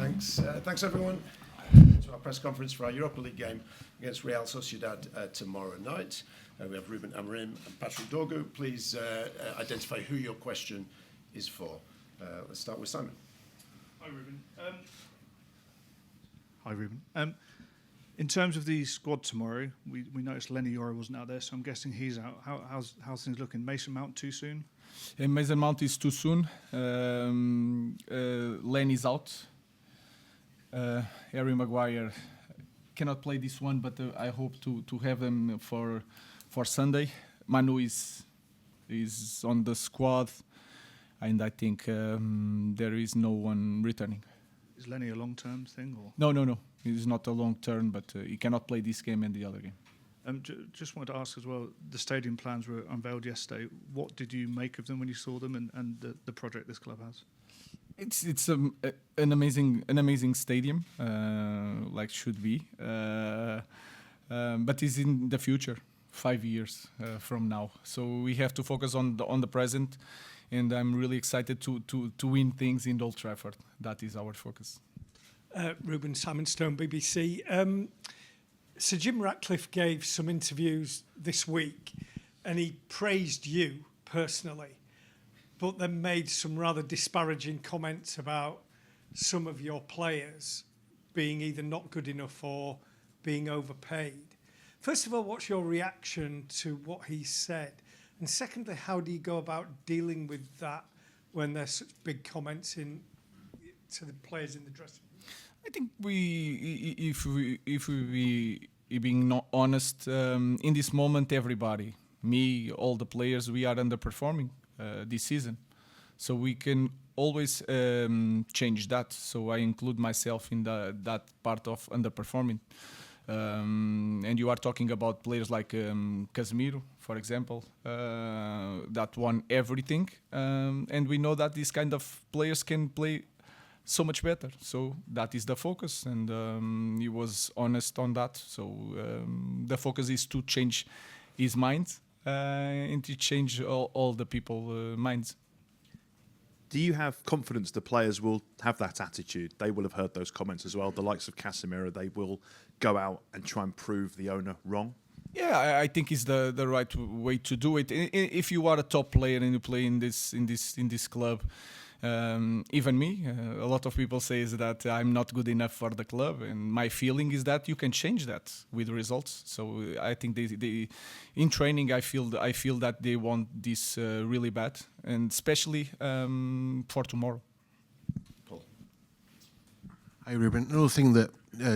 Thanks. Thanks everyone to our press conference for our Europa League game against Real Sociedad tomorrow night. We have Ruben Amorim and Patrick Dorgu. Please identify who your question is for. Let's start with Simon. Hi, Ruben. Hi, Ruben. In terms of the squad tomorrow, we noticed Yoro wasn't out there, so I'm guessing he's out. How's things looking? Mason Mount too soon? Mason Mount is too soon. Len is out. Harry Maguire cannot play this one, but I hope to have him for Sunday. Manu is on the squad, and I think there is no one returning. Is Lenny a long-term thing? Or? No. It's not a long-term, but he cannot play this game and the other game. Just wanted to ask as well, the stadium plans were unveiled yesterday. What did you make of them when you saw them and the project this club has? It's an amazing stadium, like should be, but it's in the future, 5 years from now. So we have to focus on the present, and I'm really excited to win things in Old Trafford. That is our focus. Ruben, Simon Stone, BBC. Sir Jim Ratcliffe gave some interviews this week, and he praised you personally, but then made some rather disparaging comments about some of your players being either not good enough or being overpaid. First of all, what's your reaction to what he said? And secondly, how do you go about dealing with that when there's such big comments to the players in the dressing room? I think if we being not honest, in this moment, everybody, me, all the players, we are underperforming this season. So we can always change that. So I include myself in that part of underperforming. And you are talking about players like Casemiro, for example, that won everything. And we know that these kind of players can play so much better. So that is the focus, and he was honest on that. So the focus is to change his mind and to change all the people's minds. Do you have confidence the players will have that attitude? They will have heard those comments as well. The likes of Casemiro, they will go out and try and prove the owner wrong? Yeah, I think it's the right way to do it. If you are a top player and you play in this club, even me, a lot of people say that I'm not good enough for the club, and my feeling is that you can change that with results. So I think they in training I feel that they want this really bad, and especially for tomorrow. Paul. Hi Ruben. Another thing that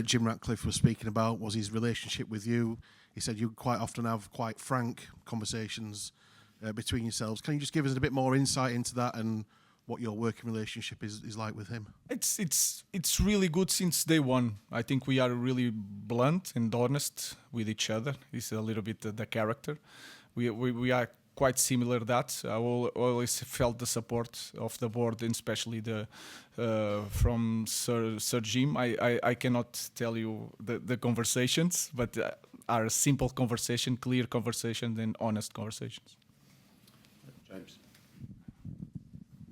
Jim Ratcliffe was speaking about was his relationship with you. He said you quite often have quite frank conversations between yourselves. Can you just give us a bit more insight into that and what your working relationship is like with him? It's really good since day one. I think we are really blunt and honest with each other. It's a little bit the character. We are quite similar. That I always felt the support of the board, and especially from Sir Jim. I cannot tell you the conversations, but are a simple conversation, clear conversation, and honest conversations. James.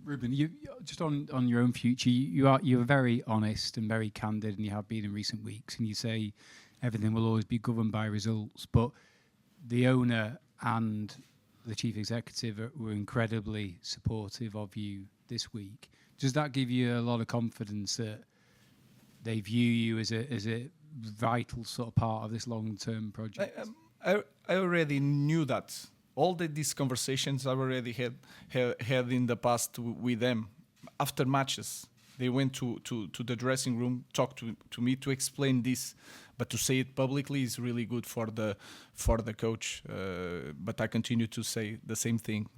Ruben, you just on your own future, you're very honest and very candid, and you have been in recent weeks, and you say everything will always be governed by results. But the owner and the chief executive were incredibly supportive of you this week. Does that give you a lot of confidence that they view you as a vital sort of part of this long-term project? I already knew that. All these conversations I already had in the past with them. After matches, they went to the dressing room, talked to me to explain this. But to say it publicly is really good for the coach. But I continue to say the same thing.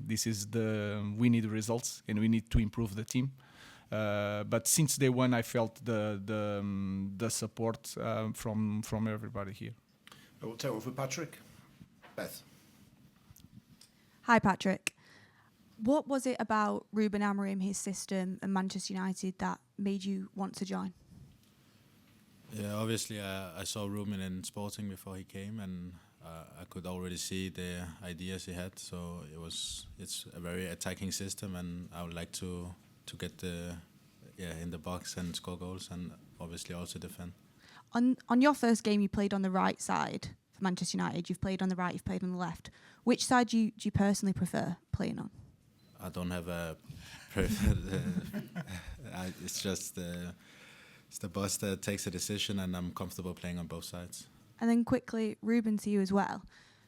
We need results and we need to improve the team. But since day one, I felt the support from everybody here. I will take one for Patrick. Beth. Hi, Patrick. What was it about Ruben Amorim, his system, and Manchester United that made you want to join? Yeah, obviously I saw Ruben in Sporting before he came, and I could already see the ideas he had. So it's a very attacking system, and I would like to get in the box and score goals, and obviously also defend. On your first game, you played on the right side for Manchester United. You've played on the right, you've played on the left. Which side do you personally prefer playing on? I don't have a preferred. It's just it's the boss that takes a decision, and I'm comfortable playing on both sides. And then quickly, Ruben, to you as well.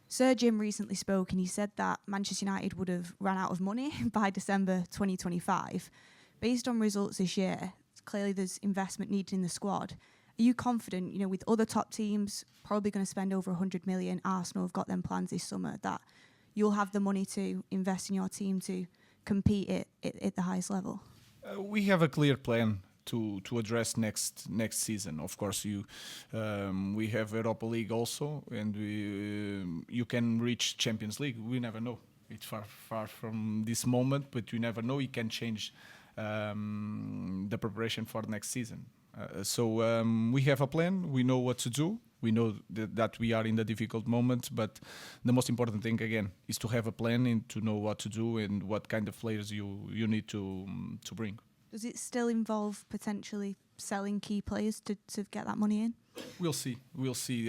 Sir Jim recently spoke and he said that Manchester United would have run out of money by December 2025. Based on results this year, clearly there's investment needed in the squad. Are you confident, with other top teams probably going to spend over 100 million, Arsenal have got them plans this summer, that you'll have the money to invest in your team to compete at the highest level? We have a clear plan to address next season. Of course, we have Europa League also, and you can reach Champions League. We never know. It's far from this moment, but you never know. It can change the preparation for next season. So we have a plan. We know what to do. We know that we are in the difficult moment, but the most important thing again is to have a plan and to know what to do and what kind of players you need to bring. Does it still involve potentially selling key players to get that money in? We'll see.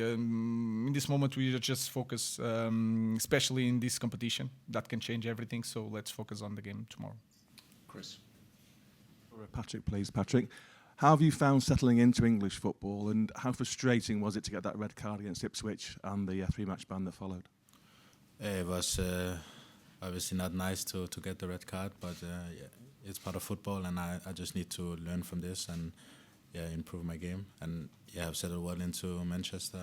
In this moment, we just focus, especially in this competition, that can change everything. So let's focus on the game tomorrow. Chris. Patrick, please. Patrick, how have you found settling into English football, and how frustrating was it to get that red card against Ipswich and the 3-match ban that followed? It was obviously not nice to get the red card, but it's part of football, and I just need to learn from this and improve my game. And I've settled well into Manchester.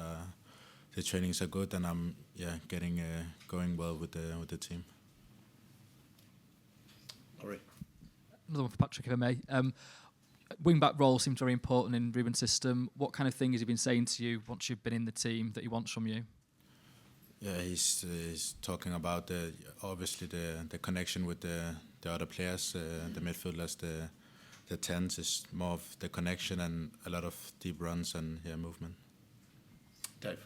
The trainings are good, and I'm getting going well with the team. Laurie. Another one for Patrick, if I may. Wing-back role seems very important in Ruben's system. What kind of thing has he been saying to you once you've been in the team that he wants from you? Yeah, he's talking about obviously the connection with the other players, the midfielders, the 10s. Is more of the connection and a lot of deep runs and movement. Dave.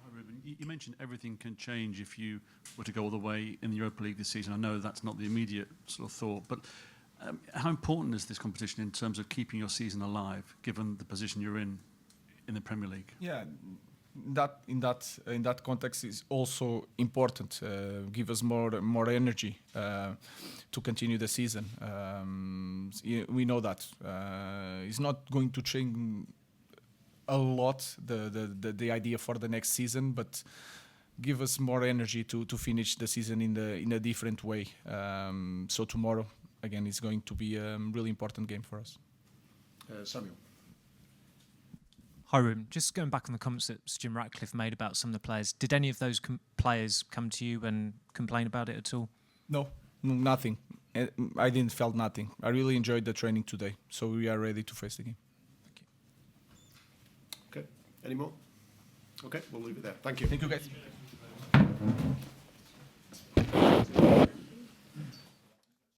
Hi, Ruben. You mentioned everything can change if you were to go all the way in the Europa League this season. I know that's not the immediate sort of thought, but how important is this competition in terms of keeping your season alive, given the position you're in the Premier League? Yeah, in that context is also important. Give us more energy to continue the season. We know that it's not going to change a lot the idea for the next season, but give us more energy to finish the season in a different way. So tomorrow again is going to be a really important game for us. Samuel. Hi, Ruben. Just going back on the comments that Sir Jim Ratcliffe made about some of the players, did any of those players come to you and complain about it at all? No, nothing. I didn't felt nothing. I really enjoyed the training today, so we are ready to face the game. Thank you. Okay. Any more? Okay, we'll leave it there. Thank you. Thank you, guys.